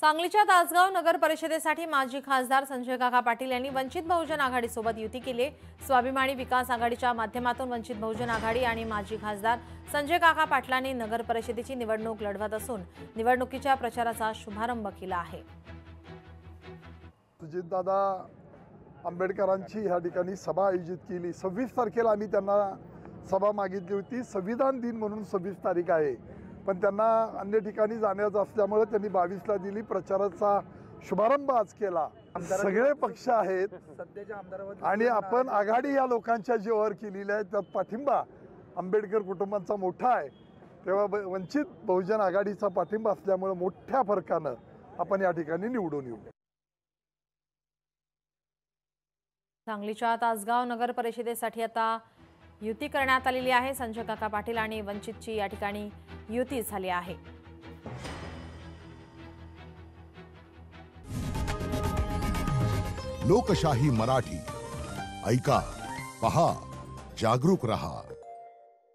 सांगलीच्या तासगाव नगर परिषदेसाठी माजी खासदार संजय काका पाटील यांनी वंचित बहुजन आघाडीसोबत युती केली। स्वाभिमानी विकास आघाडीच्या माध्यमातून वंचित बहुजन आघाडी आणि माजी खासदार संजय काका पाटलांनी नगर परिषदेची निवडणूक लढवत असून निवडणुकीच्या प्रचाराचा शुभारंभ केला आहे। सुजितदादा आंबेडकरांची या ठिकाणी सभा आयोजित केली। 26 तारखेला आम्ही त्यांना सभा मागितली होती। संविधान दिन म्हणून 26 तारीख आहे, पण त्यांना अन्य ठिकाणी जाण्याचं असल्यामुळे त्यांनी 22ला दिली। प्रचाराचा शुभारंभ आज केला। सगळे पक्ष आहेत आणि आपण आघाडी या लोकांच्या जीवावर केलेली आहे, त्यात पाठिंबा आंबेडकर कुटुंबांचा मोठा आहे। तेव्हा वंचित बहुजन आघाडीचा पाठिंबा असल्यामुळे मोठ्या फरकानं आपण या ठिकाणी निवडून येऊ। सांगलीच्या तासगाव नगर परिषदेसाठी आता युती करण्यात आलेली आहे। संजय काका पाटील आणि वंचितची या ठिकाणी युती झाली आहे। लोकशाही मराठी ऐका, पहा, जागरूक रहा।